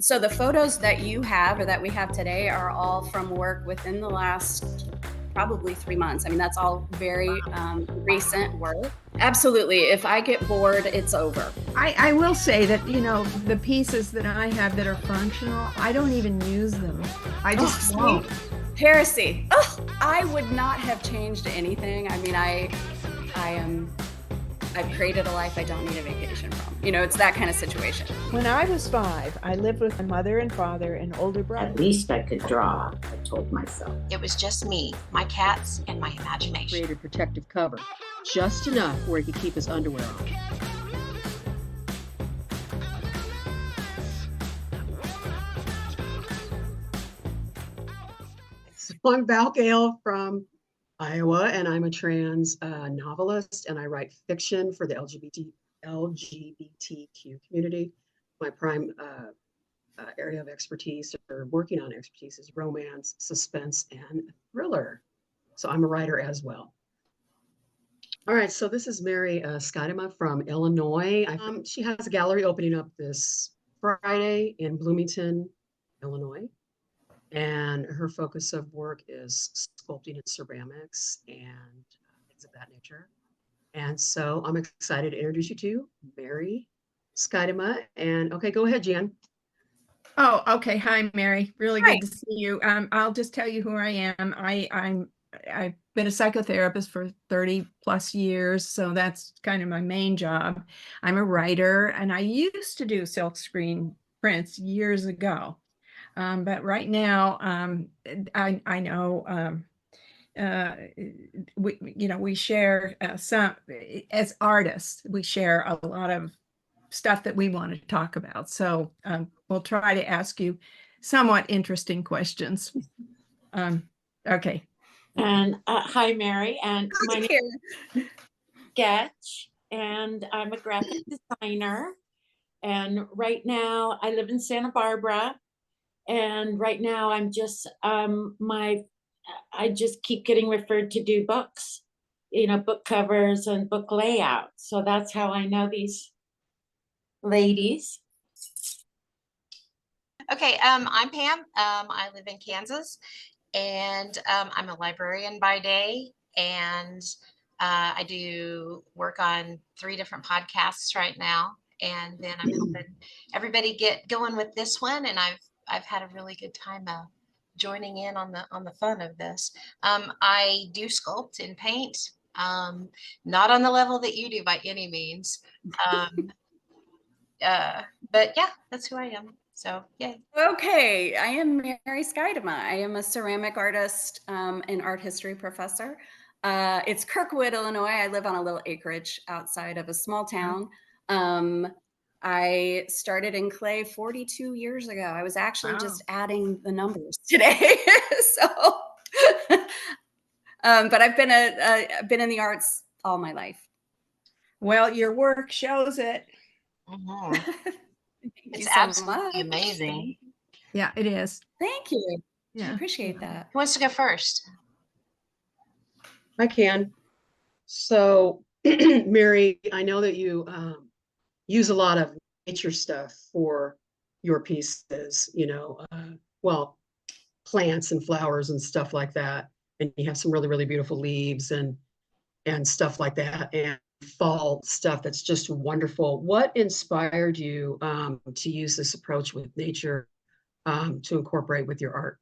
So the photos that you have or that we have today are all from work within the last probably 3 months. I mean, that's all very recent work. Absolutely. If I get bored, it's over. I will say that, the pieces that I have that are functional, I don't even use them. I just won't. Heresy. Oh, I would not have changed anything. I mean, I've created a life I don't need a vacation from. It's that kind of situation. When I was 5, I lived with my mother and father and older brother. At least I could draw, I told myself. It was just me, my cats, and my imagination. Created protective cover, just enough where he could keep his underwear on. So I'm Val Gale from Iowa, and I'm a trans novelist, and I write fiction for the LGBTQ community. My prime area of expertise or working on expertise is romance, suspense, and thriller. So I'm a writer as well. All right, so this is Mary Schuytema from Illinois. She has a gallery opening up this Friday in Bloomington, Illinois. And her focus of work is sculpting and ceramics and things of that nature. And so I'm excited to introduce you to Mary Schuytema. And okay, go ahead, Jan. Oh, okay. Hi, Mary. Really Hi. good to see you. I'll just tell you who I am. I've been a psychotherapist for 30 plus years, so that's kind of my main job. I'm a writer, and I used to do silkscreen prints years ago. But right now, I know we share some as artists. We share a lot of stuff that we want to talk about. So we'll try to ask you somewhat interesting questions. Okay. And hi, Mary. And my name is Sketch, and I'm a graphic designer. And right now, I live in Santa Barbara. And right now, I'm just I just keep getting referred to do books, book covers and book layout. So that's how I know these ladies. Okay, I'm Pam. I live in Kansas, and I'm a librarian by day, and I do work on 3 different podcasts right now, and then I'm helping everybody get going with this one, and I've had a really good time joining in on the fun of this. I do sculpt and paint, not on the level that you do by any means, but yeah, that's who I am. So, yay. Okay, I am Mary Schuytema. I am a ceramic artist and art history professor. It's Kirkwood, Illinois. I live on a little acreage outside of a small town. I started in clay 42 years ago. I was actually just adding the numbers today. But I've been in the arts all my life. Well, your work shows it. It's absolutely amazing. Yeah, it is. Thank you. Yeah. I appreciate that. Who wants to go first? I can. So, Mary, I know that you use a lot of nature stuff for your pieces, well, plants and flowers and stuff like that. And you have some really, really beautiful leaves and stuff like that. And fall stuff that's just wonderful. What inspired you to use this approach with nature to incorporate with your art?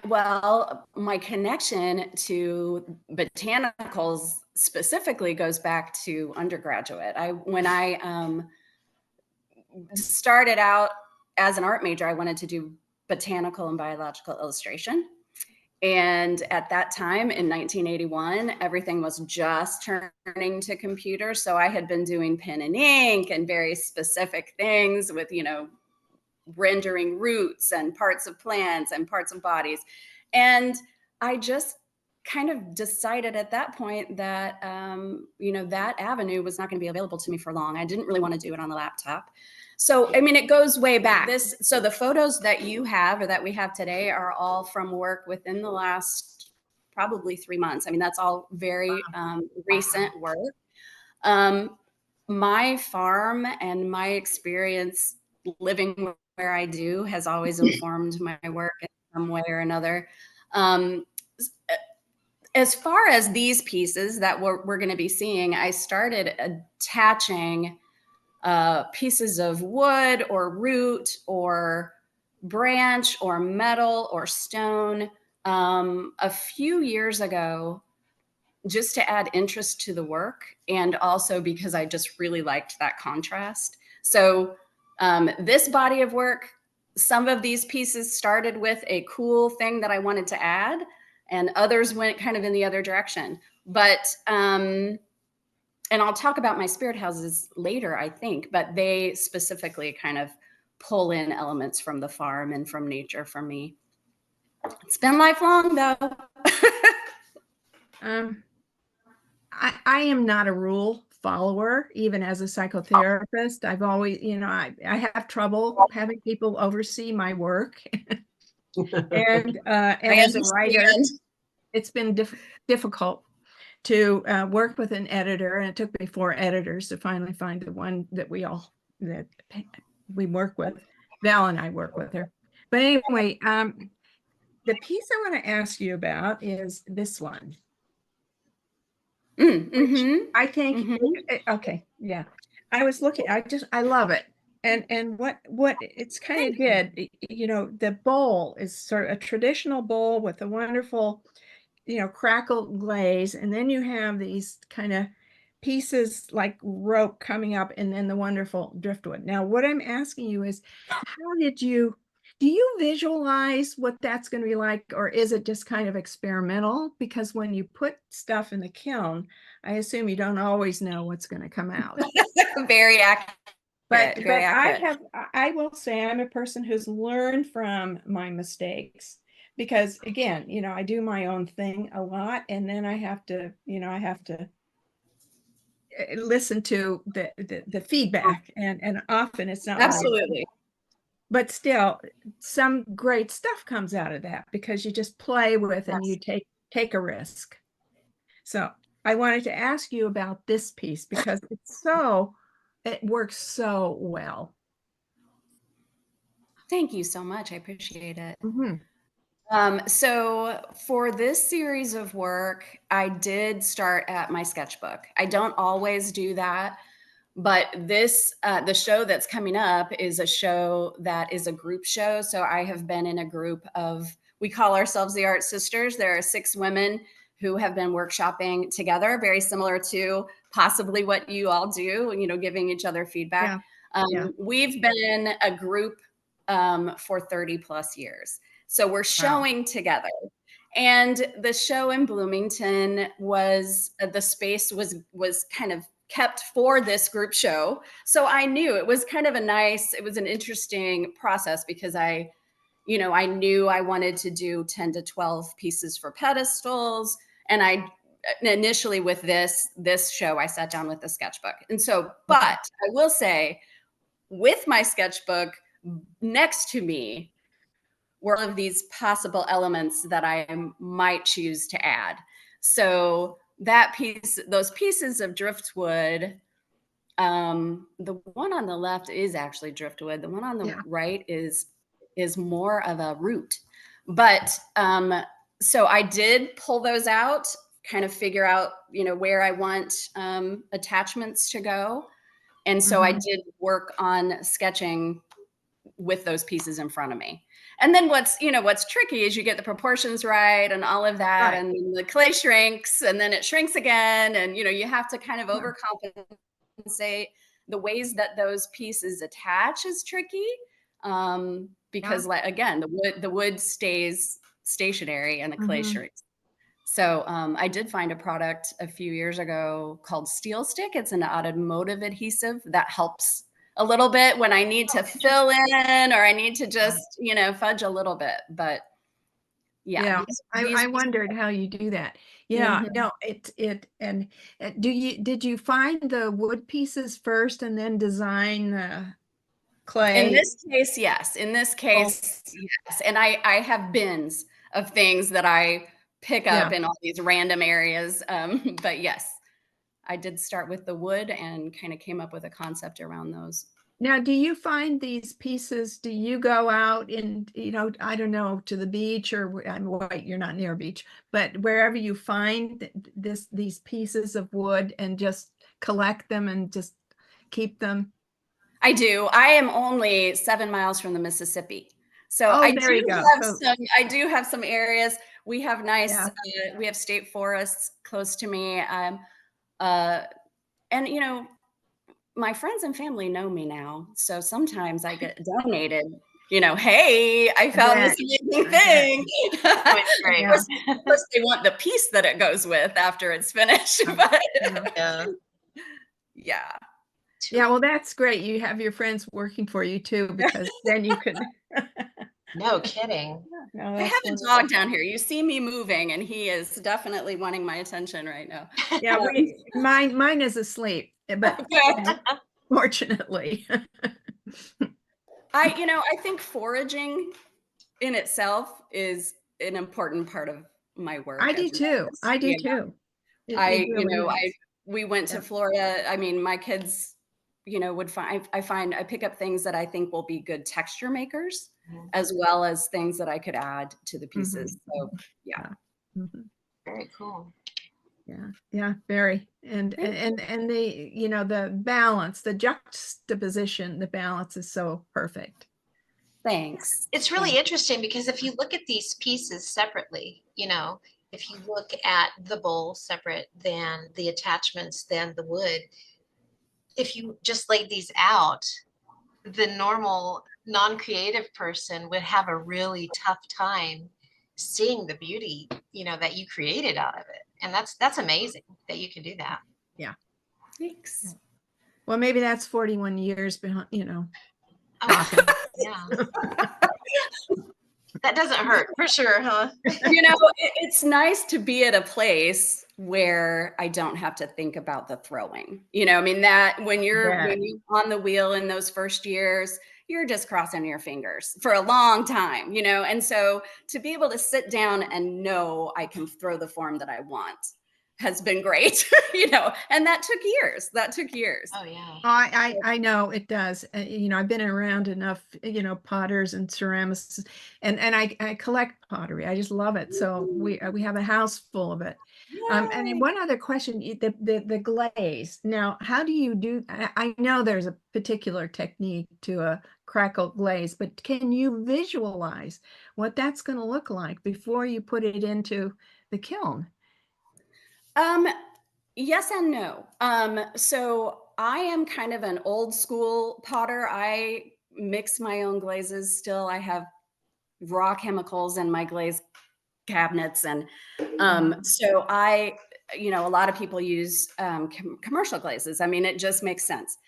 Well, my connection to botanicals specifically goes back to undergraduate. When I started out as an art major, I wanted to do botanical and biological illustration. And at that time in 1981, everything was just turning to computers. So I had been doing pen and ink and very specific things with, rendering roots and parts of plants and parts of bodies. And I just kind of decided at that point that, that avenue was not going to be available to me for long. I didn't really want to do it on the laptop. So, I mean, it goes way back. So the photos that you have or that we have today are all from work within the last probably 3 months. I mean, that's all very recent work. My farm and my experience living where I do has always informed my work in some way or another. As far as these pieces that we're going to be seeing, I started attaching pieces of wood or root or branch or metal or stone a few years ago, just to add interest to the work, and also because I just really liked that contrast. So this body of work, some of these pieces started with a cool thing that I wanted to add, and others went kind of in the other direction. But and I'll talk about my spirit houses later, I think, but they specifically kind of pull in elements from the farm and from nature for me. It's been lifelong though. I am not a rule follower, even as a psychotherapist. I've always, I have trouble having people oversee my work. And as a writer, it's been difficult to work with an editor, and it took me 4 editors to finally find the one that we work with. Val and I work with her. But anyway, the piece I want to ask you about is this one. I think, okay, yeah. I was looking, I love it. And what it's kind of did, the bowl is sort of a traditional bowl with a wonderful, crackled glaze. And then you have these kind of pieces like rope coming up, and then the wonderful driftwood. Now, what I'm asking you is, do you visualize what that's going to be like, or is it just kind of experimental? Because when you put stuff in the kiln, I assume you don't always know what's going to come out. Very accurate. But I will say I'm a person who's learned from my mistakes, because again, I do my own thing a lot, and then I have to listen to the feedback, and often it's not absolutely. But still, some great stuff comes out of that because you just play with and you take a risk. So I wanted to ask you about this piece because it works so well. Thank you so much. I appreciate it. Mm-hmm. So for this series of work, I did start at my sketchbook. I don't always do that, but the show that's coming up is a show that is a group show. So I have been in a group of, we call ourselves the Art Sisters. There are 6 women who have been workshopping together, very similar to possibly what you all do, giving each other feedback. Yeah. We've been a group for 30 plus years. So we're showing together. And the show in Bloomington was, the space was kind of kept for this group show. So I knew it was kind of it was an interesting process because I knew I wanted to do 10 to 12 pieces for pedestals. And initially with this show, I sat down with the sketchbook. And so, but I will say, with my sketchbook next to me were all of these possible elements that I might choose to add. So those pieces of driftwood, the one on the left is actually driftwood. The one on the right is more of a root. But so I did pull those out, kind of figure out, where I want attachments to go. And so I did work on sketching with those pieces in front of me. And then what's tricky is you get the proportions right and all of that, and the clay shrinks and then it shrinks again. And, you have to kind of overcompensate. The ways that those pieces attach is tricky because again, the wood stays stationary and the clay shrinks. So I did find a product a few years ago called Steel Stick. It's an automotive adhesive that helps a little bit when I need to fill in or I need to just, fudge a little bit. But yeah. I wondered how you do that. Yeah, no, did you find the wood pieces first and then design the clay? In this case, yes. Yes. And I have bins of things that I pick up in all these random areas. But yes, I did start with the wood and kind of came up with a concept around those. Now, do you find these pieces, do you go out in, I don't know, to the beach or I'm white, you're not near a beach, but wherever you find these pieces of wood and just collect them and just keep them? I do. I am only 7 miles from the Mississippi. So Oh, there you go. I do have some areas. We have nice, Yeah. we have state forests close to me. And my friends and family know me now. So sometimes I get donated, hey, I found this amazing thing. It's great. Of course, they want the piece that it goes with after it's finished. But Yeah. yeah. Yeah, well, that's great. You have your friends working for you too, because then you can. No kidding. No, I that's have a wonderful. dog down here. You see me moving, and he is definitely wanting my attention right now. Yeah, mine is asleep, but Okay. fortunately. I think foraging in itself is an important part of my work. I as do an too. artist. I do Yeah. too. It really is. We went to Florida. I mean, my kids, I pick up things that I think will be good texture makers, Mhm. as well as things that I could add to the Mm-hmm. pieces. So yeah. Mhm. Very cool. Yeah, very. And the, the balance, the juxtaposition, the balance is so perfect. Thanks. It's really interesting because if you look at these pieces separately, if you look at the bowl separate than the attachments, than the wood, if you just laid these out, the normal non-creative person would have a really tough time seeing the beauty, that you created out of it. And that's amazing that you can do that. Yeah. Thanks. Well, maybe that's 41 years behind, Oh, yeah. That doesn't hurt for sure, huh? It's nice to be at a place where I don't have to think about the throwing. I mean, that when you're on the wheel in those first years, you're just crossing your fingers for a long time, and so to be able to sit down and know I can throw the form that I want has been great, and that took years. Oh yeah. I know it does. I've been around enough, potters and ceramics, and I collect pottery. I just love it. So we have a house full of it. And then one other question, the glaze. Now, how do you do? I know there's a particular technique to a crackle glaze, but can you visualize what that's going to look like before you put it into the kiln? Yes and no. So I am kind of an old school potter. I mix my own glazes still. I have raw chemicals in my glaze cabinets. And so a lot of people use commercial glazes. I mean, it just makes sense.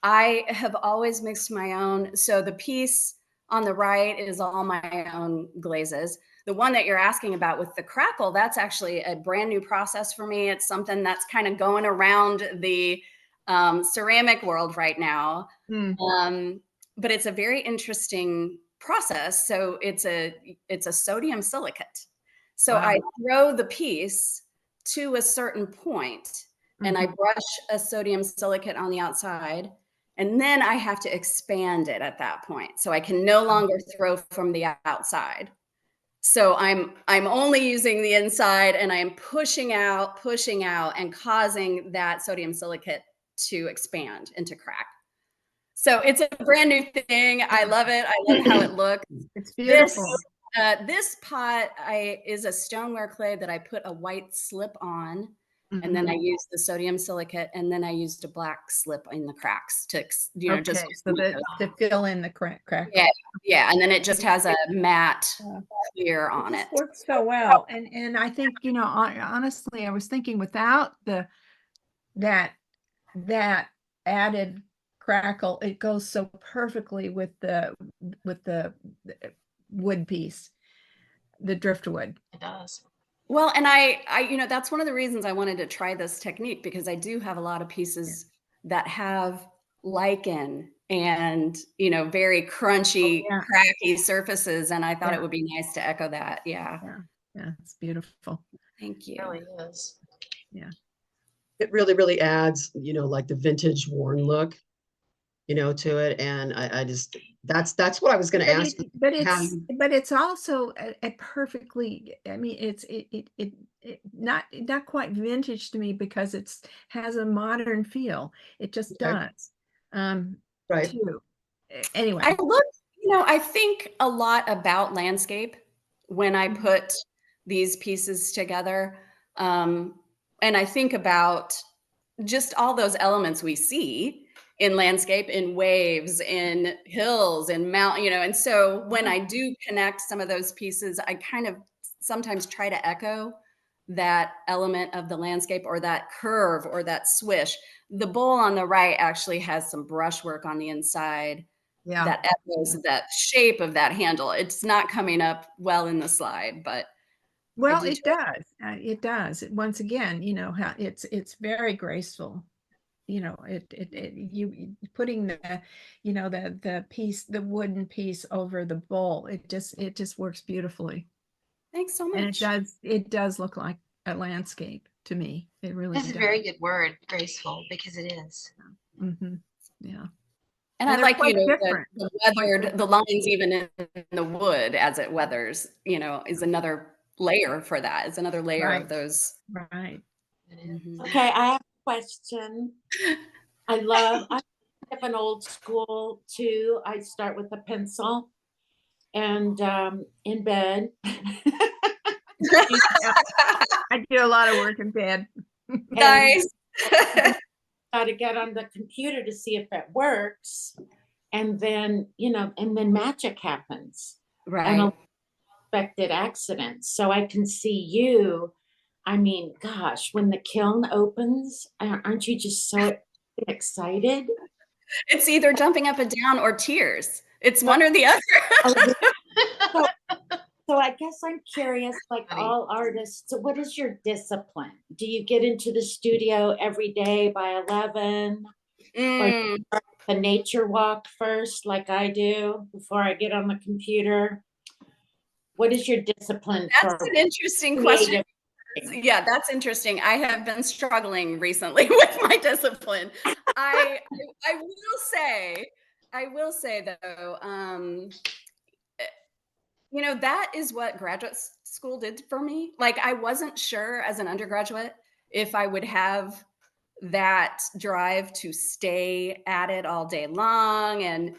I have always mixed my own. So the piece on the right is all my own glazes. The one that you're asking about with the crackle, that's actually a brand new process for me. It's something that's kind of going around the ceramic world right now. But it's a very interesting process. So it's a sodium silicate. So Wow. I throw the piece to a certain point, and I brush a sodium silicate on the outside, and then I have to expand it at that point. So I can no longer throw from the outside. So I'm only using the inside, and I am pushing out and causing that sodium silicate to expand and to crack. So it's a brand new thing. I love it. I love how it looks. It's beautiful. This pot is a stoneware clay that I put a white slip on, and then I used the sodium silicate, and then I used a black slip in the cracks to, just so to fill in the crack. Yeah, and then it just has a matte clear on it. Works so well, and I think honestly, I was thinking without that added crackle, it goes so perfectly with the wood piece, the driftwood. It does. Well, and I that's one of the reasons I wanted to try this technique, because I do have a lot of pieces that have lichen and, very crunchy, cracky surfaces. And I thought it would be nice to echo that. Yeah. Yeah, it's beautiful. Thank you. It really is. Yeah. It really, really adds, like the vintage worn look, to it. And I just, that's what I was going to ask you. But it's also a perfectly, I mean, it not quite vintage to me because it's has a modern feel. It just does. Right. Too. Anyway. I look, I think a lot about landscape when I put these pieces together. And I think about just all those elements we see in landscape, in waves, in hills, in mountain, and so when I do connect some of those pieces, I kind of sometimes try to echo that element of the landscape or that curve or that swish. The bowl on the right actually has some brushwork on the inside that echoes that shape of that handle. It's not coming up well in the slide, but well, it does. It does. Once again, how it's very graceful. You putting the, the piece, the wooden piece over the bowl. It just works beautifully. Thanks so much. And it does look like a landscape to me. It really does. That's a very good word, graceful, because it is. Yeah. And I like, the weathered, the lines even in the wood as it weathers, is another layer for that. It's another layer of those. Right. Okay, I have a question. I have an old school too. I start with a pencil and in bed. I do a lot of work in bed. Nice. Got to get on the computer to see if it works. And then, and then magic happens. Right. And unexpected accidents. So I can see you. I mean, gosh, when the kiln opens, aren't you just so excited? It's either jumping up and down or tears. It's one or the other. So I guess I'm curious, like all artists, so what is your discipline? Do you get into the studio every day by 11? Or a nature walk first, like I do, before I get on the computer? What is your discipline? That's an interesting question. Yeah, that's interesting. I have been struggling recently with my discipline. I will say though, that is what graduate school did for me. Like, I wasn't sure as an undergraduate if I would have that drive to stay at it all day long. And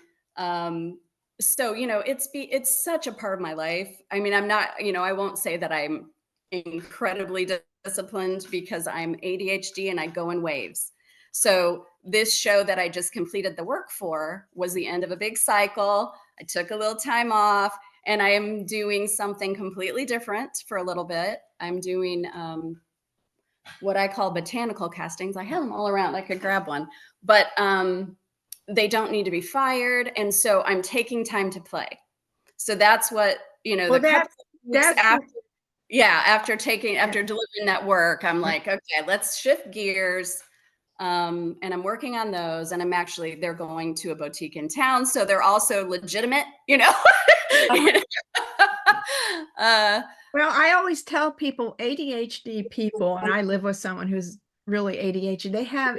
so, it's such a part of my life. I mean, I'm not, I won't say that I'm incredibly disciplined because I'm ADHD and I go in waves. So this show that I just completed the work for was the end of a big cycle. I took a little time off and I am doing something completely different for a little bit. I'm doing what I call botanical castings. I have them all around. I could grab one, but they don't need to be fired. And so I'm taking time to play. So that's what, Well, after delivering that work, I'm like, okay, let's shift gears. And I'm working on those, and they're going to a boutique in town. So they're also legitimate, Well, I always tell people, ADHD people, and I live with someone who's really ADHD, they have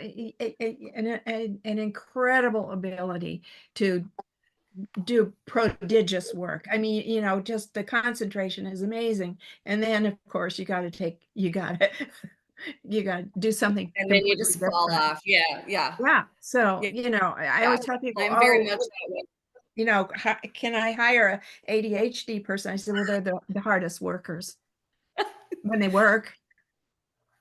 an incredible ability to do prodigious work. I mean, just the concentration is amazing. And then of course you got to do something. And then you just fall off. Yeah. So, I always tell people, I'm very much that way. Can I hire a ADHD person? I said, well, they're the hardest workers when they work.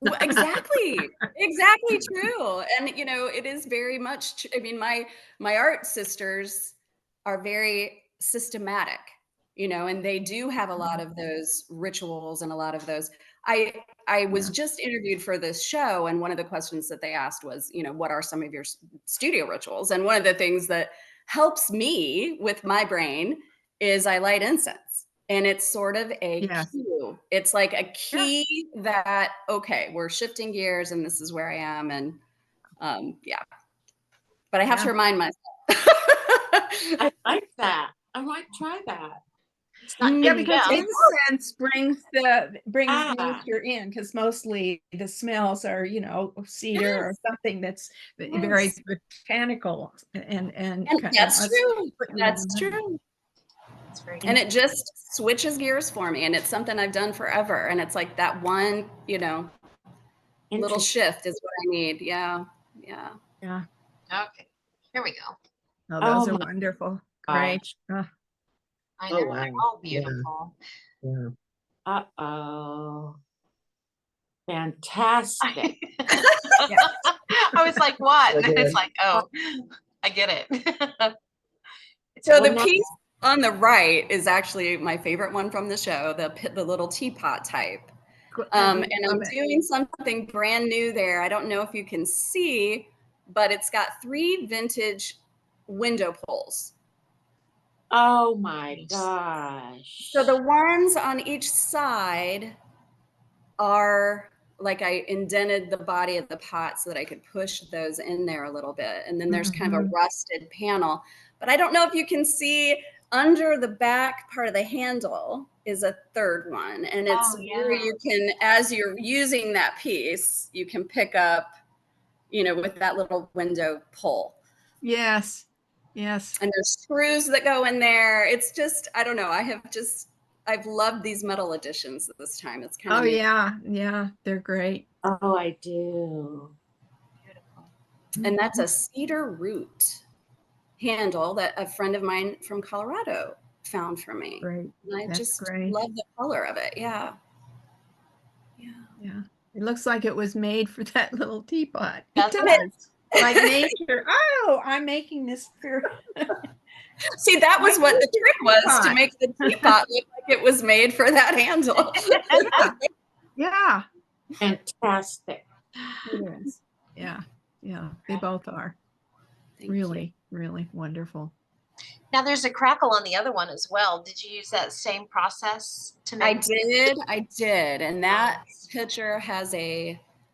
Well, exactly true. And it is very much I mean, my art sisters are very systematic, and they do have a lot of those rituals and a lot of those. I was just interviewed for this show, and one of the questions that they asked was, what are some of your studio rituals? And one of the things that helps me with my brain is I light incense. And it's sort of a cue. It's like a key that, okay, we're shifting gears and this is where I am. And but I have to remind myself. I like that. I might try that. It's not Yeah, getting because down. incense brings Ah. nature in, because mostly the smells are, cedar or something that's very Yes. botanical and And kind of that's true. put you in That's the mood. true. It's very And it just switches gears for me. And it's something I've done forever. And it's like that one, little Interesting. shift is what I need. Yeah. Yeah. Yeah. okay. Here we go. Oh, those Oh are my wonderful. Great. I Oh, know they're wow. all Yeah. beautiful. Yeah. Uh-oh. Fantastic. I was like, what? So And it's good. like, oh, I get it. So Well, the now- piece on the right is actually my favorite one from the show, the little teapot type. And I'm love it. doing something brand new there. I don't know if you can see, but it's got 3 vintage window pulls. Oh my gosh. So the ones on each side are like I indented the body of the pot so that I could push those in there a little bit. And then there's kind of a rusted panel. But I don't know if you can see under the back part of the handle is a third one. And it's where you can, as you're using that piece, you can pick up, with that little window pull. Yes. Yes. And there's screws that go in there. It's just, I don't know. I've loved these metal editions this time. It's kind of Oh, yeah. Yeah. They're great. Oh, I do. Beautiful. And that's a cedar root handle that a friend of mine from Colorado found for me. Great. And I That's just great. love the color of it. Yeah. Yeah. Yeah. It looks like it was made for that little teapot. It Doesn't does. Like nature. Oh, I'm making this for See, that was what the trick was, to teapot. make the teapot look like it was made for that handle. Yeah. Fantastic. It is. Yeah. Yeah. They both are. Thank you. Really, really wonderful. Now there's a crackle on the other one as well. Did you use that same process to I make? did. And that Nice. picture has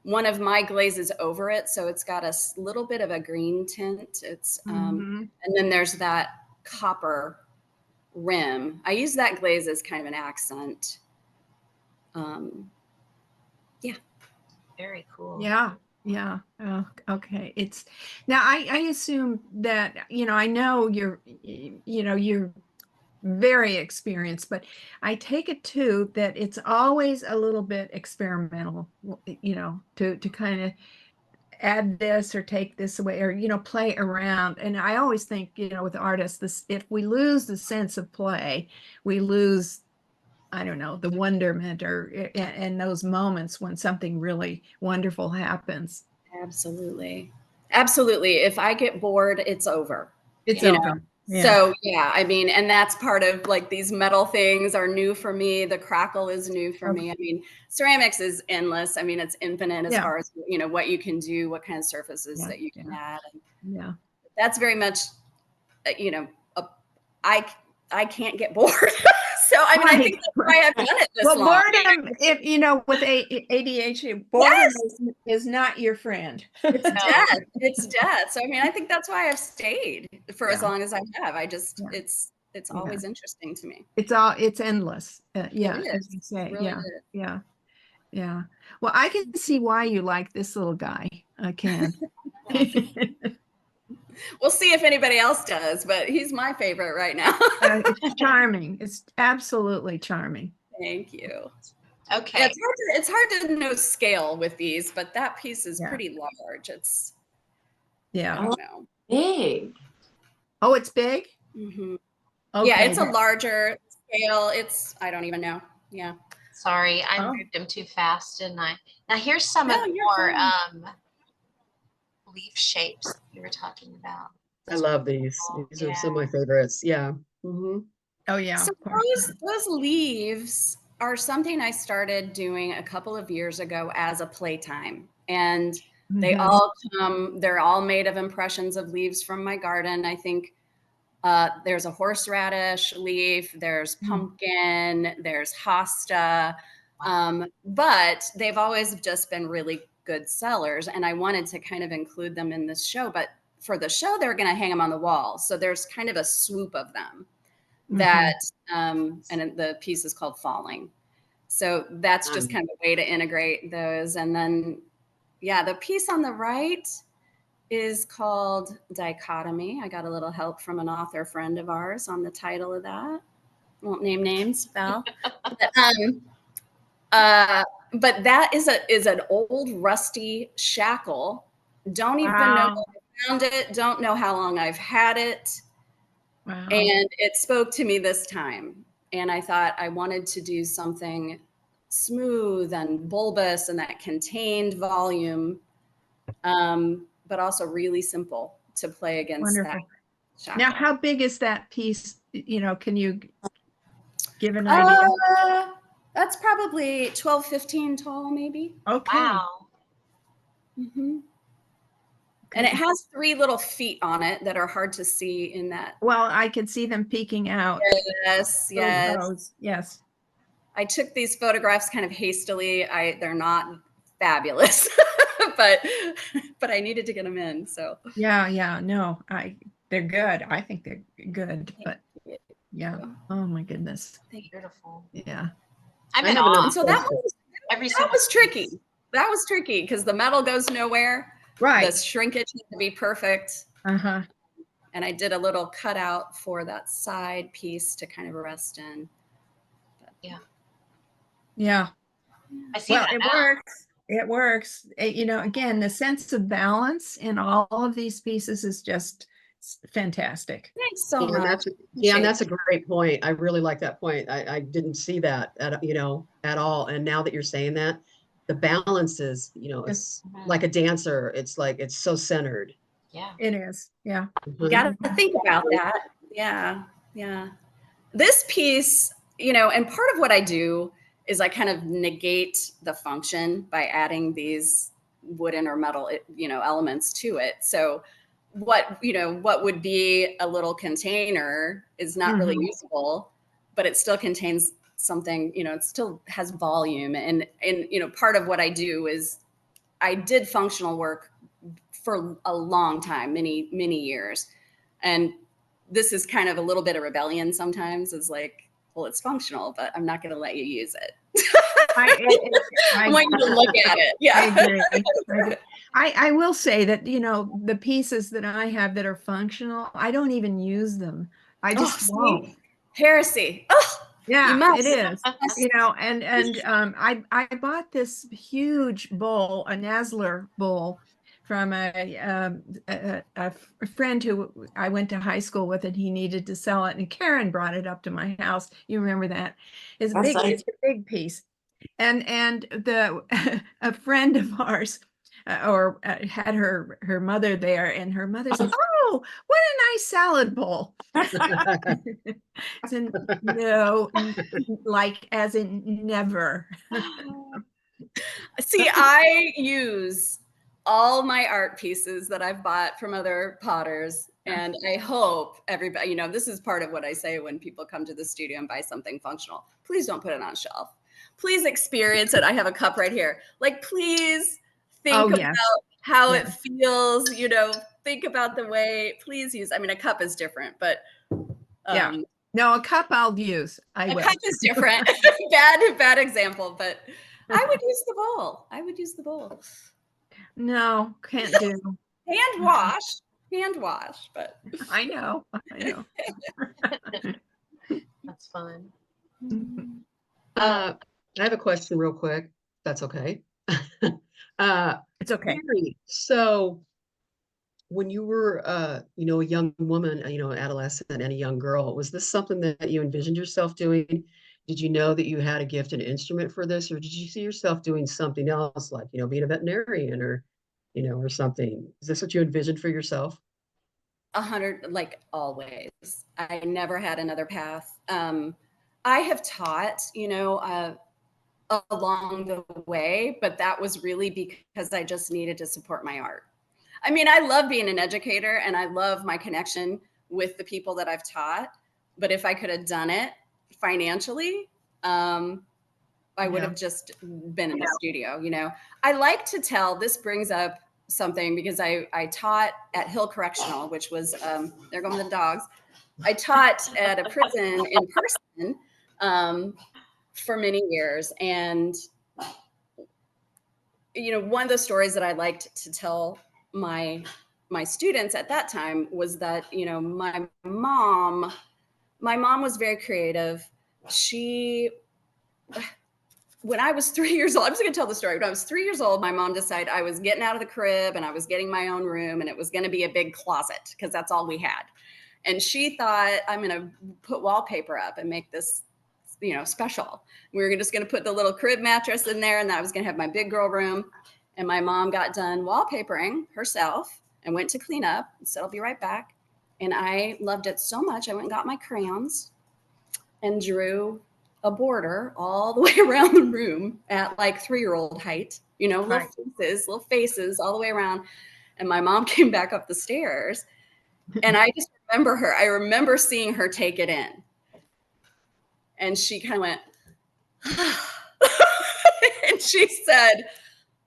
one of my glazes over it. So it's got a little bit of a green tint. It's, Mhm. and then there's that copper rim. I use that glaze as kind of an accent. Yeah. Very cool. Yeah. Yeah. Oh, okay. It's now I assume that, I know you're very experienced, but I take it too that it's always a little bit experimental, to kind of add this or take this away or, play around. And I always think, with artists, if we lose the sense of play, we lose, I don't know, the wonderment and those moments when something really wonderful happens. Absolutely. Absolutely. If I get bored, it's over. It's you know? over. Yeah. So yeah, I mean, and that's part of like these metal things are new for me. The crackle is new for me. I mean, ceramics is endless. I mean, it's infinite as Yeah. far as, what you can do, what kind of surfaces Yeah, that you can add. And Yeah. that's very much, I can't get bored. So, I mean, I think that's why I've done it this Well, long. boredom, with ADHD, boredom is not your friend. It's No. death. It's death. So I mean, I think that's why I've stayed for as Yeah. long as I have. I just Yeah. it's Yeah. always interesting to me. It's endless. Yeah, It as is. you say. It really Yeah. is. Yeah. Yeah. Well, I can see why you like this little guy. I can. We'll see if anybody else does, but he's my favorite right now. It's charming. It's absolutely charming. Thank you. Okay. Yeah, it's hard to know scale with these, but that piece is Yeah. pretty large. It's I Yeah. don't know. Big. Oh, it's big? Mhm. Okay. Yeah, it's a larger scale. I don't even know. Yeah. Sorry, I Oh. moved them too fast, didn't I? Now here's some No, of the you're more fine. leaf shapes you were talking about. I love these. These are some of my favorites. Yeah. Mhm. Oh, yeah. So Of course. those leaves are something I started doing a couple of years ago as a playtime. And they Mhm. they're all made of impressions of leaves from my garden. I think there's a horseradish leaf, there's pumpkin, there's hosta. But they've always just been really good sellers. And I wanted to kind of include them in this show. But for the show, they're going to hang them on the wall. So there's kind of a swoop of them. that, and the piece is called Falling. So that's just kind of a way to integrate those. And then, yeah, the piece on the right is called Dichotomy. I got a little help from an author friend of ours on the title of that. Won't name names, Val. But that is an old rusty shackle. Don't even know how I found it. Don't know how long I've had it. Wow. And it spoke to me this time. And I thought I wanted to do something smooth and bulbous and that contained volume, but also really simple to play against Wonderful. that shackle. Now, how big is that piece? You know, can you give an idea? That's probably 12, 15 tall, maybe. Okay. Wow. Mm-hmm. And it has 3 little feet on it that are hard to see in that. Well, I can see them peeking out. Yes, yes. Those, yes. I took these photographs kind of hastily. They're not fabulous, but I needed to get them in. So Yeah, no, they're good. I think they're good, but yeah. Oh my goodness. Beautiful. Yeah. I'm I in have awe. another so that was tricky. That was tricky because the metal goes nowhere. Right. The shrinkage had to be perfect. Uh-huh. And I did a little cutout for that side piece to kind of rest in. Yeah. I see Well, that it now. works. It works. You know, again, the sense of balance in all of these pieces is just fantastic. Thanks so And much. that's a great point. I really like that point. I didn't see that at all. And now that you're saying that, the balance is, it's like a dancer. It's like, it's so centered. Yeah. It is. Yeah. You got to think about that. Yeah. Yeah. This piece, and part of what I do is I kind of negate the function by adding these wooden or metal, elements to it. So what would be a little container is not really usable, but it still contains something, it still has volume. And part of what I do is I did functional work for a long time, many, many years. And this is kind of a little bit of rebellion sometimes. It's like, well, it's functional, but I'm not going to let you use it. I want you to look at it. Yeah. I agree. I will say that, the pieces that I have that are functional, I don't even use them. I just won't. Heresy. Oh, yeah, it is. I bought this huge bowl, a Nasler bowl, from a friend who I went to high school with, and he needed to sell it. And Karen brought it up to my house. You remember that? It's a big piece. And a friend of ours had her mother there, and her mother said, "Oh, what a nice salad bowl." So, no, like as in never. See, I use all my art pieces that I've bought from other potters. And I hope everybody, this is part of what I say when people come to the studio and buy something functional. Please don't put it on a shelf. Please experience it. I have a cup right here. Like, please think about how it feels, think about the way, please use, a cup is different, but no, a cup I'll use. A cup is different. bad example, but I would use the bowl. No, can't do. Hand wash, but I know. That's fun. I have a question real quick. That's okay. It's okay. Mary, so when you were, a young woman, adolescent and a young girl, was this something that you envisioned yourself doing? Did you know that you had a gift and instrument for this, or did you see yourself doing something else, like, being a veterinarian or, or something? Is this what you envisioned for yourself? 100, like always. I never had another path. I have taught, along the way, but that was really because I just needed to support my art. I love being an educator and I love my connection with the people that I've taught. But if I could have done it financially, I would have just been in the studio. I like to tell, this brings up something because I taught at Hill Correctional, which was, there going the dogs, I taught at a prison in person for many years. And, one of the stories that I liked to tell my students at that time was that, my mom was very creative. When I was 3 years old, I'm just going to tell the story. When I was 3 years old, my mom decided I was getting out of the crib and I was getting my own room, and it was going to be a big closet because that's all we had. And she thought, I'm going to put wallpaper up and make this, special. We were just going to put the little crib mattress in there, and I was going to have my big girl room. And my mom got done wallpapering herself and went to clean up and said, I'll be right back. And I loved it so much, I went and got my crayons and drew a border all the way around the room at like 3-year-old height, Right. little faces all the way around. And my mom came back up the stairs, and I just I remember seeing her take it in. And she kind of went, and she said,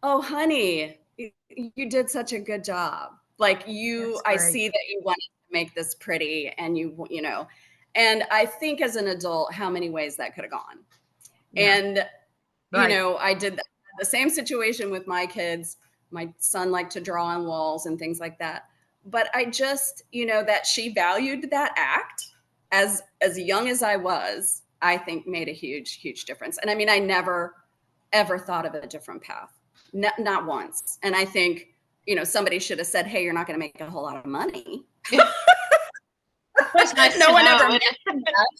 oh, honey, you did such a good job. Like I see that you wanted to make this pretty, and and I think as an adult, how many ways that could have gone. Yeah. And, Right. I did the same situation with my kids. My son liked to draw on walls and things like that. But I just, that she valued that act as young as I was, I think made a huge, huge difference. And I mean, I never, ever thought of a different path, not once. And I think, somebody should have said, hey, you're not going to make a whole lot of money. Nice No to one know. ever mentioned that.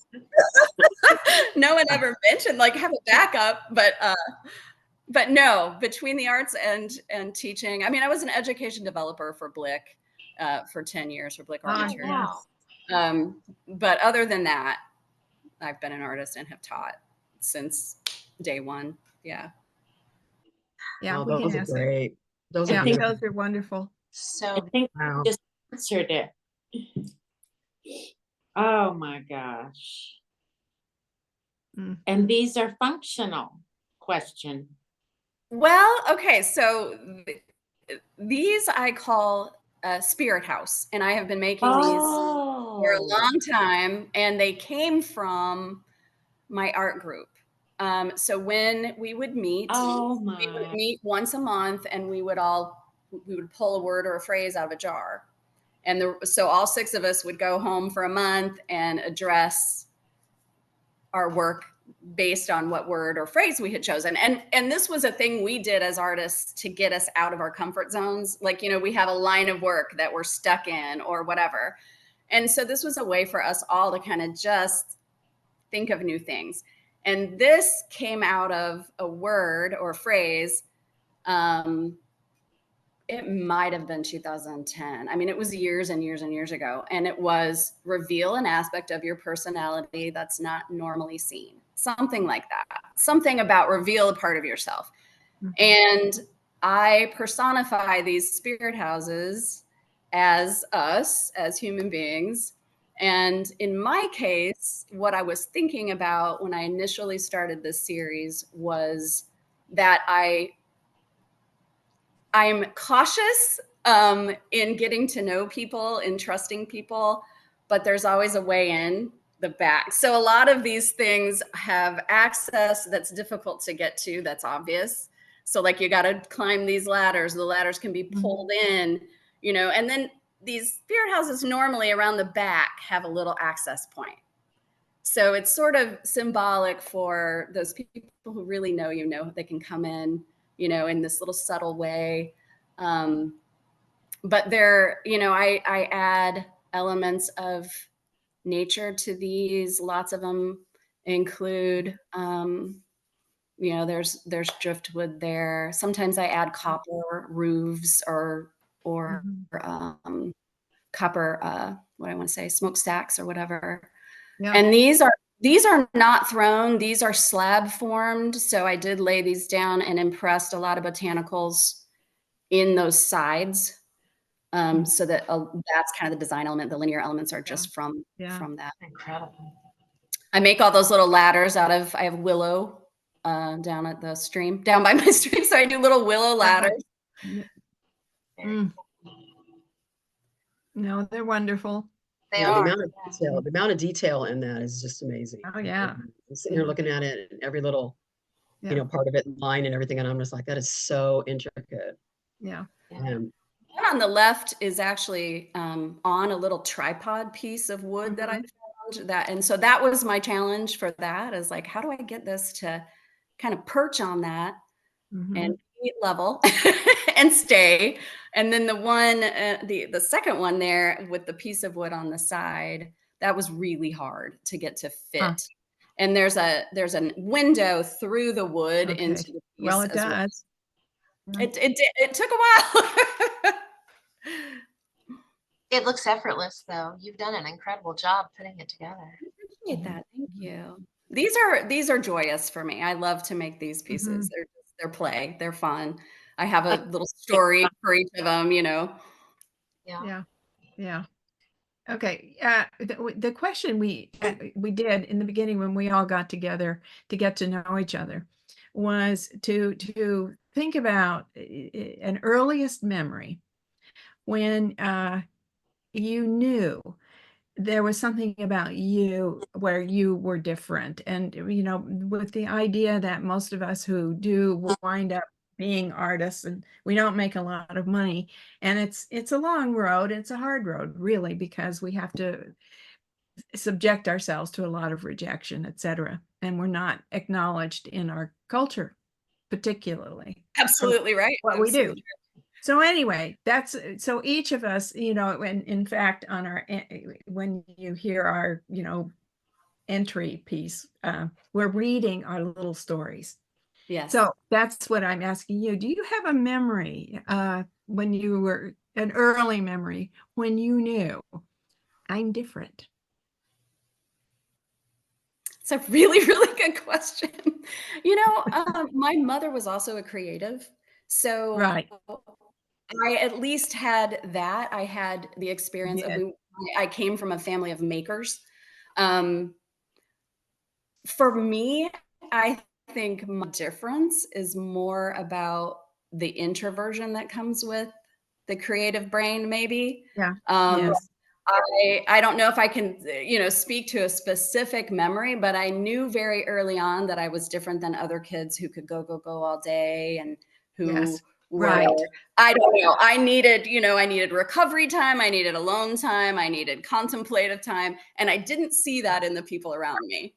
No one ever mentioned like have a backup, but no, between the arts and teaching. I mean, I was an education developer for Blick for 10 years for Blick Art Materials. Wow. But other than that, I've been an artist and have taught since day one. Yeah. Yeah, Oh, we can those are ask it. great. Those Yeah, are I think beautiful. those are wonderful. I So think Wow. you just answered it. Oh my gosh. Mm. And these are functional questions. Well, okay. So these I call Spirit House, and I have been making these for a long time, and they came from my art group. So when we would meet, we would meet once a month, and we would pull a word or a phrase out of a jar. And so all 6 of us would go home for a month and address our work based on what word or phrase we had chosen. And this was a thing we did as artists to get us out of our comfort zones. Like, we have a line of work that we're stuck in or whatever. And so this was a way for us all to kind of just think of new things. And this came out of a word or phrase. It might have been 2010. I mean, it was years and years and years ago. And it was reveal an aspect of your personality that's not normally seen. Something like that. Something about reveal a part of yourself. Mhm. And I personify these spirit houses as us, as human beings. And in my case, what I was thinking about when I initially started this series was that I'm cautious in getting to know people, in trusting people, but there's always a way in the back. So a lot of these things have access that's difficult to get to, that's obvious. So like you got to climb these ladders. The ladders can be pulled in, and then these spirit houses normally around the back have a little access point. So it's sort of symbolic for those people who really know, they can come in, in this little subtle way. But I add elements of nature to these. Lots of them include, there's driftwood there. Sometimes I add copper roofs or copper, what I want to say, smokestacks or whatever. Yeah. And these are not thrown. These are slab formed. So I did lay these down and impressed a lot of botanicals in those sides. So that that's kind of the design element. The linear elements are just from that. incredible. I make all those little ladders I have willow down at the stream, down by my stream. So I do little willow ladders. No, they're wonderful. They Yeah, are. the amount of detail in that is just amazing. Oh, yeah. I'm sitting here looking at it and every little, Yeah. part of it, line and everything, and I'm just like, that is so intricate. Yeah. And One on the left is actually on a little tripod piece of wood that I found that, and so that was my challenge for that is like, how do I get this to kind of perch on that and be level and stay? And then the one, the second one there with the piece of wood on the side, that was really hard to get to fit. And there's a window through the wood Okay. into the piece Well, it as well. does. It took a while. It looks effortless, though. You've done an incredible job putting it together. Appreciate that. Thank you. These are joyous for me. I love to make these pieces. They're play. They're fun. I have a little story for each of them, Yeah. Yeah. Yeah. Okay. The question we did in the beginning when we all got together to get to know each other was to think about an earliest memory when you knew there was something about you where you were different. And, with the idea that most of us who do will wind up being artists and we don't make a lot of money. And it's a long road. It's a hard road, really, because we have to subject ourselves to a lot of rejection, etc. And we're not acknowledged in our culture, particularly. absolutely right. What we do. Absolutely. So anyway, so each of us, when in fact on when you hear our, entry piece, we're reading our little stories. Yes. So that's what I'm asking you. Do you have a memory when you were an early memory when you knew I'm different? It's a really, really good question. My mother was also a creative. So Right. I at least had that. I had the experience of, Yes. I came from a family of makers. For me, I think my difference is more about the introversion that comes with the creative brain, maybe. Yeah. Um, Yes. I don't know if I can, speak to a specific memory, but I knew very early on that I was different than other kids who could go all day and who Yes. were, Right. I don't know, I needed recovery time, I needed alone time, I needed contemplative time, and I didn't see that in the people around me,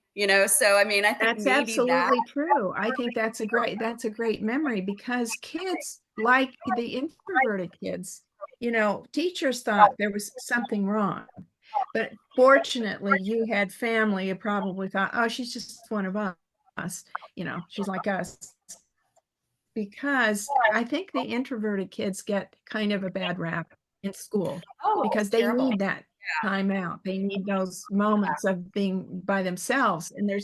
so I mean, I think That's maybe that. absolutely true. I think that's a great memory because kids like the introverted kids, teachers thought there was something wrong. But fortunately, you had family who probably thought, oh, she's just one of us, she's like us. Because I think the introverted kids get kind of a bad rap in school because they Terrible. need that time out. They need those moments of being by themselves, and they're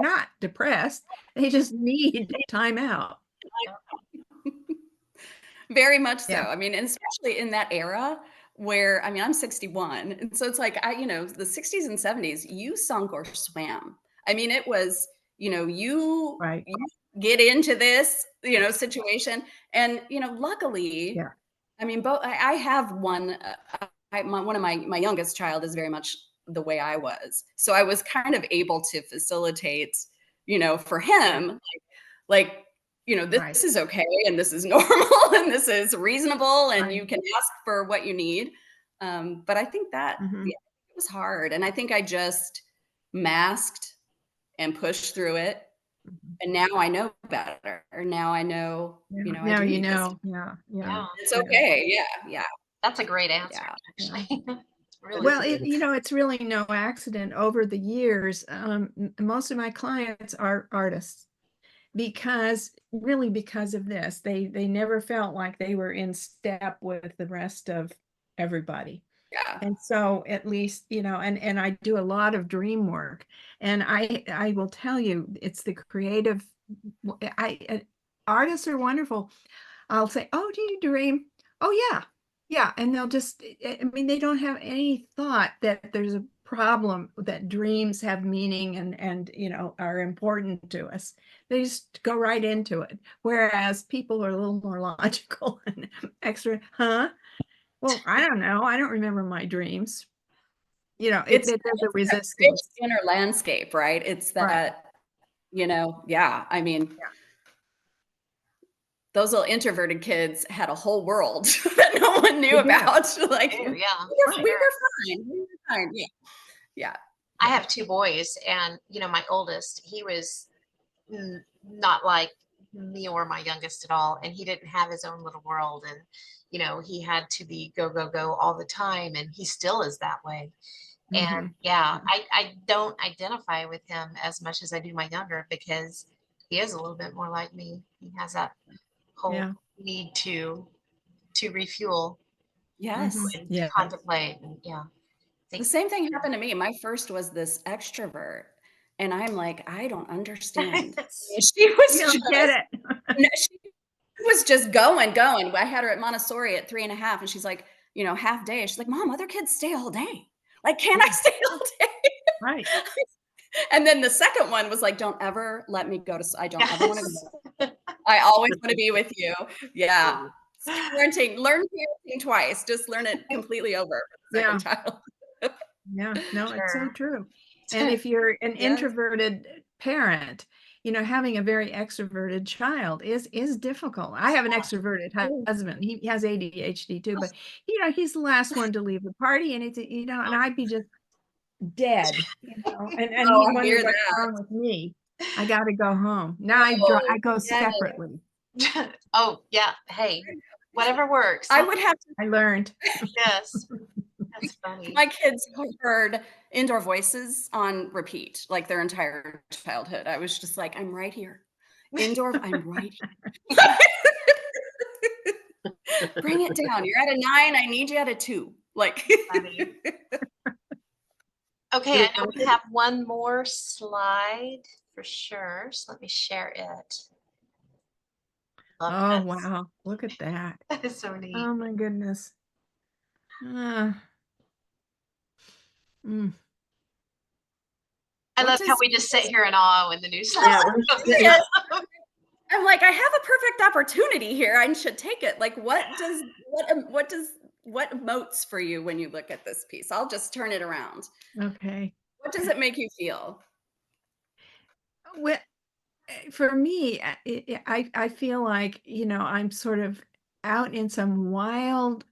not depressed. They just need time out. Very much so. Yeah. I mean, and especially in that era where, I mean, I'm 61. And so it's like, the 60s and 70s, you sunk or swam. I mean, it was, Right. you get into this, situation. And, luckily, Yeah. I mean, I have one, one of my youngest child is very much the way I was. So I was kind of able to facilitate, for him, like, this Right. is okay and this is normal and this is reasonable and Right. you can ask for what you need. But I think that Mhm. it was hard. And I think I just masked and pushed through it. Mhm. And now I know better. Now I know, Yeah. I Now do you need this. know. Yeah. Yeah. Yeah. It's okay. Yeah. That's a great answer, Yeah. actually. Really Well, good. it's really no accident. Over the years, most of my clients are artists because of this. They never felt like they were in step with the rest of everybody. Yeah. And so at least, and I do a lot of dream work, and I will tell you, it's the creative. Artists are wonderful. I'll say, "Oh, do you dream?" "Oh, yeah." Yeah, and they'll just, I mean, they don't have any thought that there's a problem, that dreams have meaning and are important to us. They just go right into it. Whereas people are a little more logical and extra, huh? Well, I don't know. I don't remember my dreams. you know, It's there's a that resistance. rich inner landscape, right? It's that, yeah, I mean, those little introverted kids had a whole world that no one knew They do. about. Like, Oh, yeah. we were fine. We were fine. Yeah. Yeah. I have two boys, and my oldest, he was not like me or my youngest at all, and he didn't have his own little world, and he had to be go go go all the time, and he still is that way. And Mhm. yeah, I don't identify with him as much as I do my younger, because he is a little bit more like me. He has that whole Yeah. need to refuel Yes. Mhm. and Yeah. contemplate, and The same thing happened to me. My first was this extrovert. And I'm like, I don't understand. She was You don't get it. no, she was just going. I had her at Montessori at 3.5, and she's like, half day. She's like, Mom, other kids stay all day. Like, can I stay all day? Right. And then the second one was like, don't ever let me go to, I don't ever want to Yes. go. I always want to be with you. Yeah. Parenting, learn parenting twice. Just learn it completely over for the second child. Yeah. No, it's so Sure. true. And if you're an Yes. introverted parent, having a very extroverted child is difficult. I have an extroverted husband. He has ADHD too, but he's the last one to leave the party, and it's and I'd be just dead, and Oh, he I wondered hear what's that. wrong with me. I got to go home. Now I Oh, go yes. separately. Oh yeah, hey, whatever works. I would have to, I learned. Yes, that's funny. my kids heard indoor voices on repeat, like their entire childhood. I was just like, I'm right here. Indoor, I'm right here. Bring it down. You're at a 9. I need you at a 2. Like, Funny. Okay, I know we have one more slide for sure, so let me share it. Love Oh, this. wow. Look at that. That is so neat. Oh, my goodness. Mm. I love how we just sit here in awe when the new slide. Yes. I'm like, I have a perfect opportunity here. I should take it. Like, what emotes for you when you look at this piece? I'll just turn it around. Okay. What does it make you feel? Well, for me, I feel like, I'm sort of out in some wild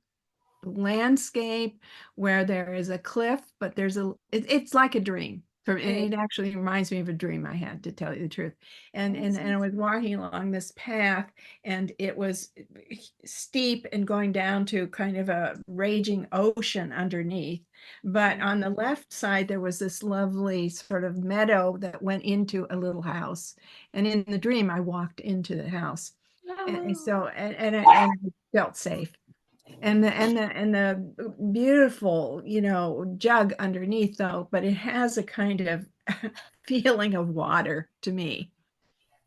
landscape where there is a cliff, but it's like a dream. It actually reminds me of a dream I had, to tell you the truth. And I was walking along this path, and it was steep and going down to kind of a raging ocean underneath. But on the left side, there was this lovely sort of meadow that went into a little house. And in the dream, I walked into the house. And so, and I felt safe. And the beautiful, jug underneath, though, but it has a kind of feeling of water to me.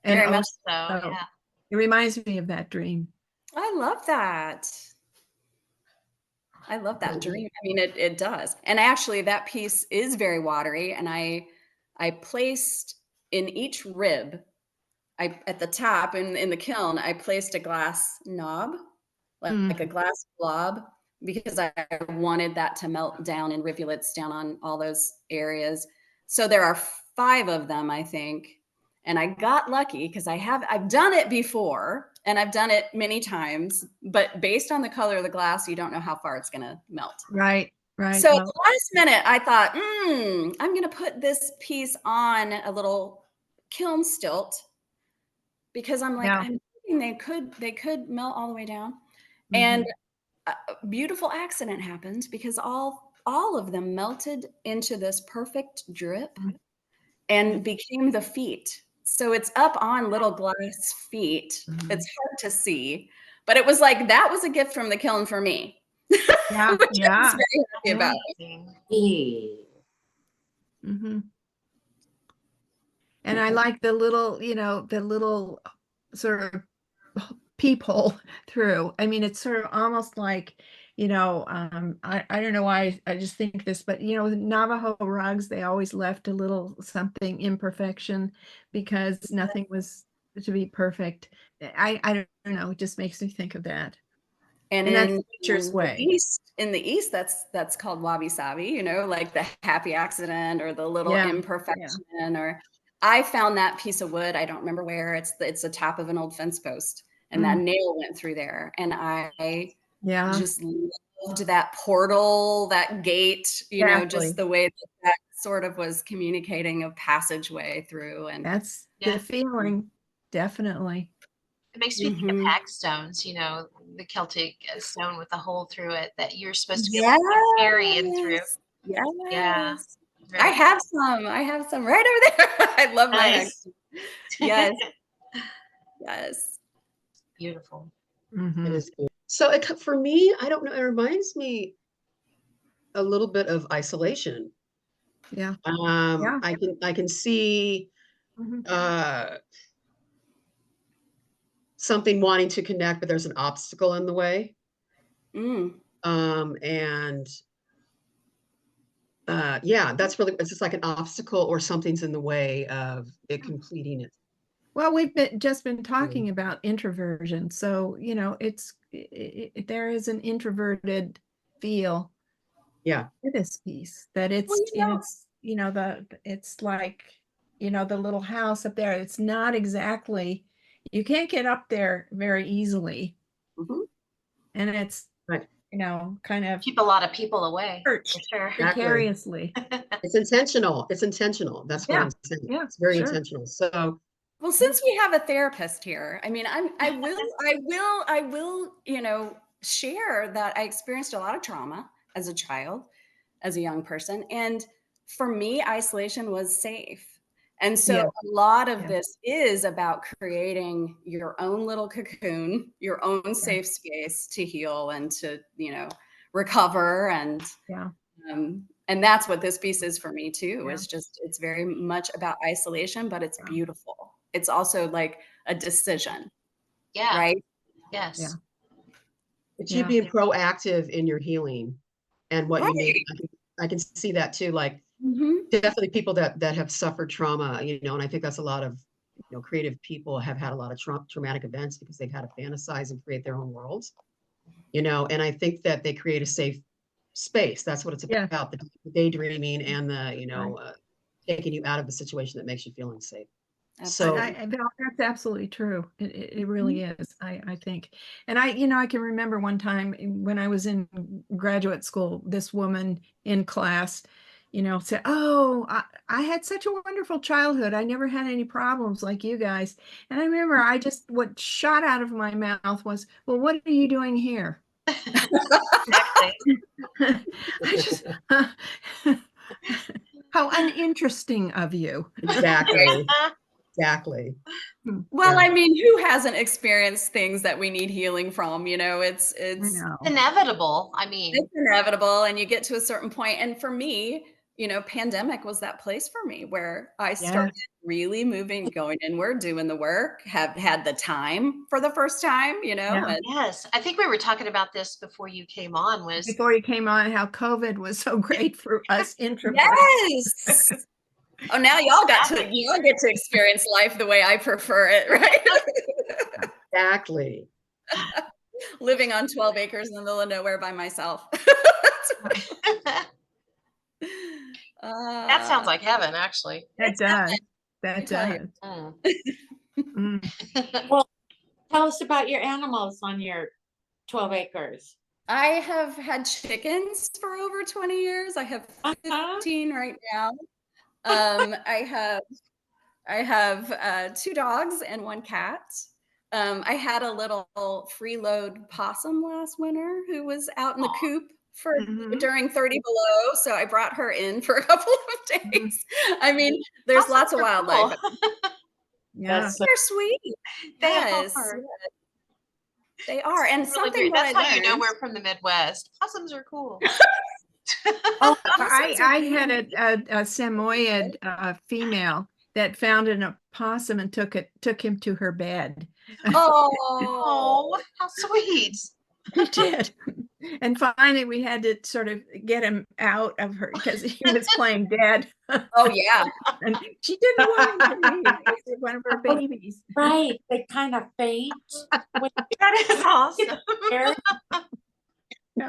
And Very much so, yeah. It reminds me of that dream. I love that. I love that dream. I mean, it does. And actually, that piece is very watery. And I placed in each rib, at the top in the kiln, I placed a glass knob, like a glass blob, because I wanted that to melt down in rivulets down on all those areas. So there are 5 of them, I think. And I got lucky because I've done it before, and I've done it many times, but based on the color of the glass, you don't know how far it's going to melt. Right. So at the last minute, I thought, I'm going to put this piece on a little kiln stilt, because I'm like, I'm thinking they could melt all the way down. And a beautiful accident happened, because all of them melted into this perfect drip and became the feet. So it's up on little glass feet. It's hard to see, but it was like, that was a gift from the kiln for me. Yeah. Which Yeah. I was very happy about. And I like the little sort of peephole through. I mean, it's sort of almost like, I don't know why I just think this, but with Navajo rugs, they always left a little something imperfection, because nothing was to be perfect. I don't know, it just makes me think of that. And that's in nature's way. the East, in the East, that's called wabi sabi, you know, like the happy accident or the little Yeah. imperfection. Or I found that piece of wood. I don't remember where. It's the top of an old fence post, and that nail went through there. And I just loved that portal, that gate, you know, just the way that sort of was communicating a passageway through. And that's the feeling, definitely. It makes me think of hagstones, you know, the Celtic stone with a hole through it that you're supposed to be able to carry in through. Yes. Yeah. I have some right over there. I love my Nice. Yes. Yes. Beautiful. It is good. So for me, I don't know, it reminds me a little bit of isolation. Yeah. I can see something wanting to connect, but there's an obstacle in the way. And yeah, that's really, it's just like an obstacle or something's in the way of it completing it. Well, we've just been talking about introversion. So, you know, there is an introverted feel to this piece, that it's you know, it's like, you know, the little house up there. It's not exactly, you can't get up there very easily. And it's, you know, kind of keep a lot of people away. For sure. Precariously. It's intentional. It's intentional. That's what I'm saying. It's very intentional. So, well, since we have a therapist here, I mean, I will, you know, share that I experienced a lot of trauma as a child, as a young person. And for me, isolation was safe. And so a lot of this is about creating your own little cocoon, your own safe space to heal and to, you know, recover. And that's what this piece is for me too. It's just, it's very much about isolation, but it's beautiful. It's also like a decision. Yeah. Right? Yes. Yeah. It's you being proactive in your healing and what you need. I can see that too. Like definitely people that have suffered trauma, you know, and I think that's a lot of, you know, creative people have had a lot of traumatic events because they've had to fantasize and create their own worlds, you know, and I think that they create a safe space. That's what it's about, the daydreaming and the, you know, taking you out of the situation that makes you feel unsafe. So that's absolutely true. It really is, I think. And you know, I can remember one time when I was in graduate school, this woman in class, you know, said, "Oh, I had such a wonderful childhood. I never had any problems like you guys." And I remember what shot out of my mouth was, "Well, what are you doing here?" I just, how uninteresting of you. Exactly. Exactly. Well, I mean, who hasn't experienced things that we need healing from? You know, it's inevitable. I mean, it's inevitable, and you get to a certain point. And for me, you know, pandemic was that place for me where I started really going inward, doing the work, have had the time for the first time, you know. And yes, I think we were talking about this before you came on. How COVID was so great for us introverts. Yes. Oh, now y'all get to experience life the way I prefer it, right? Exactly. Living on 12 acres in the middle of nowhere by myself. That sounds like heaven, actually. That does. That does. Well, tell us about your animals on your 12 acres. I have had chickens for over 20 years. I have 15 right now. I have 2 dogs and 1 cat. I had a little freeload possum last winter who was out in the coop during 30 below. So I brought her in for a couple of days. I mean, there's lots of wildlife. Yeah, they're sweet. They yes. are. They are. And really something that's that how you know we're from the Midwest. Possums are cool. I had a Samoyed female that found an opossum and took him to her bed. Oh, how sweet. He did. And finally we had to sort of get him out of her because he was playing dead. Oh yeah. And she didn't want him to leave. He was one of her babies. Right. They kind of faint. That is awesome.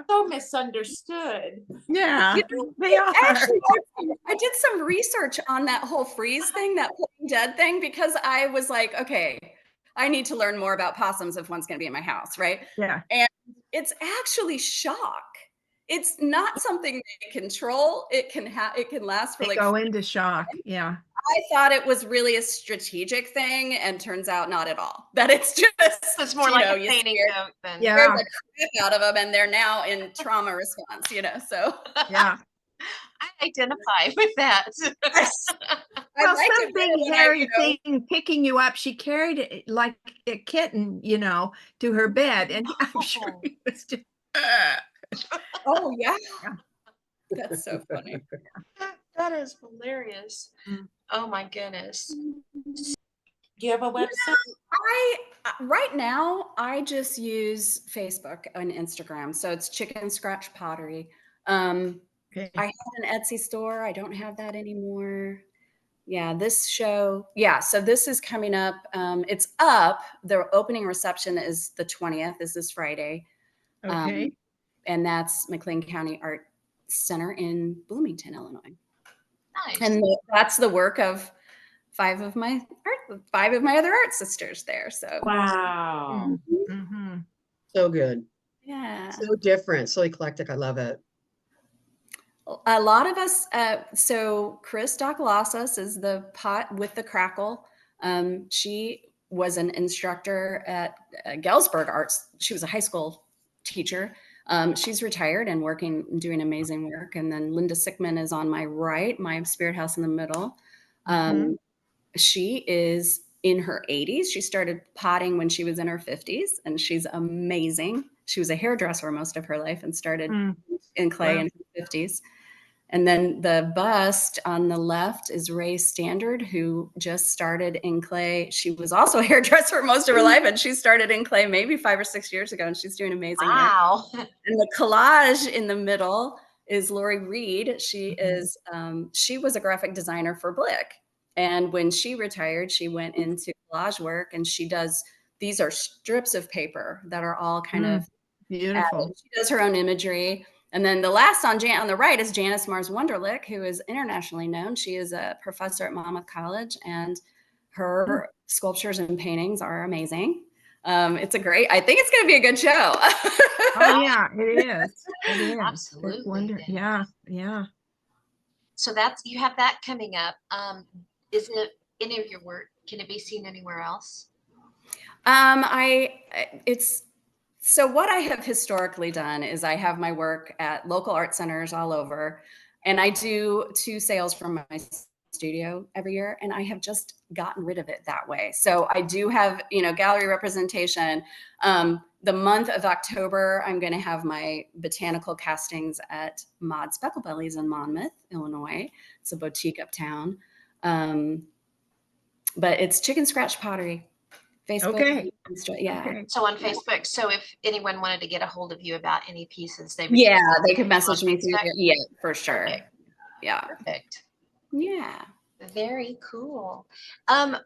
so misunderstood. Yeah, You know, they are. I did some research on that whole freeze thing, that Playing Dead thing, because I was like, okay, I need to learn more about possums if one's going to be in my house, right? Yeah. And it's actually shock. It's not something they control. It can last for They like go into shock. Yeah. I thought it was really a strategic thing, and turns out not at all. That it's just It's more like a fainting goat than. Yeah. scared the crap out of them, and they're now in trauma response. So Yeah. I identify with that. Well, liked some it big when hairy thing picking you up. She carried it like a kitten, to her bed, and I'm sure Oh. it was just. Oh yeah, Yeah. that's so funny. That is hilarious. Mm. Oh my goodness. Do you have a website? Right now I just use Facebook and Instagram, so it's Chicken Scratch Pottery. Okay. I had an Etsy store. I don't have that anymore. Yeah, this show. Yeah, so this is coming up. It's up. The opening reception is the 20th. Is this Friday? Okay. And that's McLean County Art Center in Bloomington, Illinois. Nice. And that's the work of five of my other art sisters there. So Wow. Mm-hmm. So good. yeah, So different. So eclectic. I love it. a lot of us. So Chris Docolosis is the pot with the crackle. She was an instructor at Galesburg Arts. She was a high school teacher. She's retired and doing amazing work. And then Linda Sickman is on my right, my spirit house in the middle. She is in her 80s. She started potting when she was in her 50s, and she's amazing. She was a hairdresser most of her life and started in clay in her 50s. And then the bust on the left is Ray Standard, who just started in clay. She was also a hairdresser most of her life, and she started in clay maybe 5 or 6 years ago, and she's doing amazing work. Wow. And the collage in the middle is Lori Reed. She was a graphic designer for Blick. And when she retired, she went into collage work, and these are strips of paper that are all kind of beautiful. added. She does her own imagery. And then the last on the right is Janice Mars Wunderlich, who is internationally known. She is a professor at Monmouth College, and her sculptures and paintings are amazing. I think it's going to be a good show. Oh yeah, it is. It is. Absolutely. Yeah, yeah. So you have that coming up. Is it any of your work? Can it be seen anywhere else? So what I have historically done is I have my work at local art centers all over, and I do 2 sales from my studio every year, and I have just gotten rid of it that way. So I do have, gallery representation. The month of October, I'm going to have my botanical castings at Maud Specklebelly's in Monmouth, Illinois. It's a boutique uptown. But it's Chicken Scratch Pottery. Facebook. Okay. Yeah. Okay. So on Facebook. So if anyone wanted to get a hold of you about any pieces, they could message me through there. Yeah, for sure. Okay. Yeah. Perfect. Yeah. Very cool.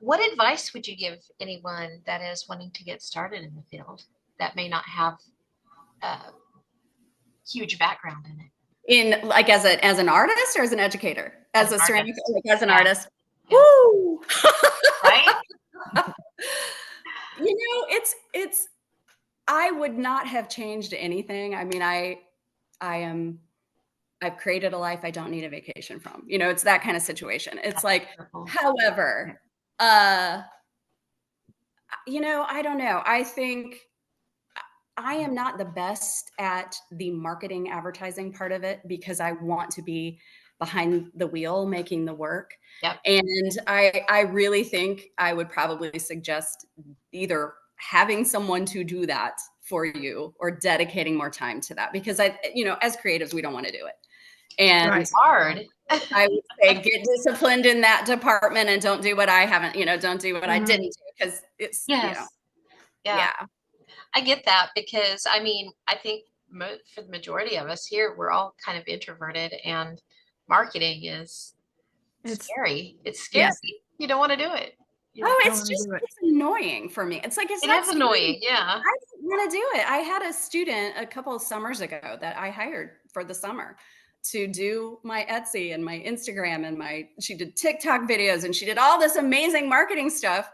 What advice would you give anyone that is wanting to get started in the field that may not have a huge background in it? In like as an artist or as an educator? As a ceramic, as an artist. Yeah. Woo! Right? I would not have changed anything. I mean, I've created a life I don't need a vacation from. It's that kind of situation. It's like, however, I don't know. I think I am not the best at the marketing advertising part of it, because I want to be behind the wheel making the work. Yep. And I really think I would probably suggest either having someone to do that for you or dedicating more time to that, because as creatives, we don't want to do it. And it's hard. I would say get disciplined in that department and don't do what I haven't, don't do what I didn't do, because it's, Yeah. I get that, because I think for the majority of us here, we're all kind of introverted, and marketing is scary. It's scary. Yes. You don't want to do it. It's annoying for me. It's like, it is annoying. Yeah. I don't want to do it. I had a student a couple of summers ago that I hired for the summer to do my Etsy and my Instagram and she did TikTok videos and she did all this amazing marketing stuff.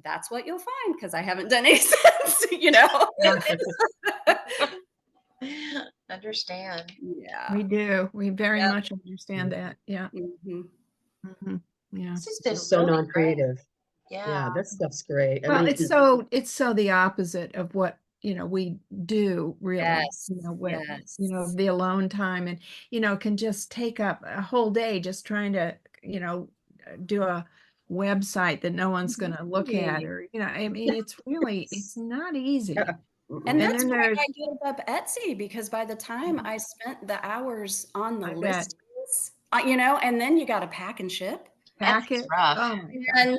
That's what you'll find because I haven't done any since, you know. Understand. Yeah. We do. We very Yep. much understand that. Yeah. Mhm. Yeah. This has It's been just so really great. non-creative. Yeah. Yeah, that stuff's great. I Well, mean, it's so the opposite of what, we do really, Yes. where, Yes. the alone time and, can just take up a whole day just trying to, do a website that no one's going to look at, or, I mean, it's not easy. Yeah. And And that's then why there's, I gave up Etsy because by the time I spent the hours on the I bet. listings, and then you got to pack and ship. pack That's it. rough. Oh my God. And,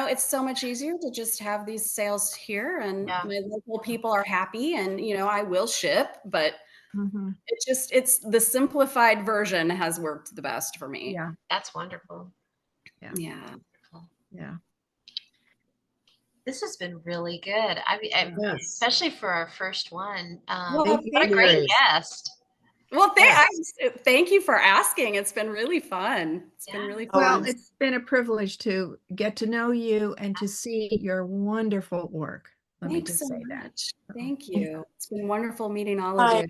it's so much easier to just have these sales here and Yeah. my local people are happy and, I will ship, but Mhm. it's the simplified version has worked the best for me. Yeah. That's wonderful. Yeah. Wonderful. Yeah. This has been really good. I mean, Yes. especially for our first one. Well, Thank you, What a great Mary. guest. Well, Yes. thank you for asking. It's been really fun. It's been Yeah. really Well, fun. it's been a privilege to get to know you and to see your wonderful work. Let me Thanks just so say that. much. Thank you. It's been wonderful meeting all of Hi. you.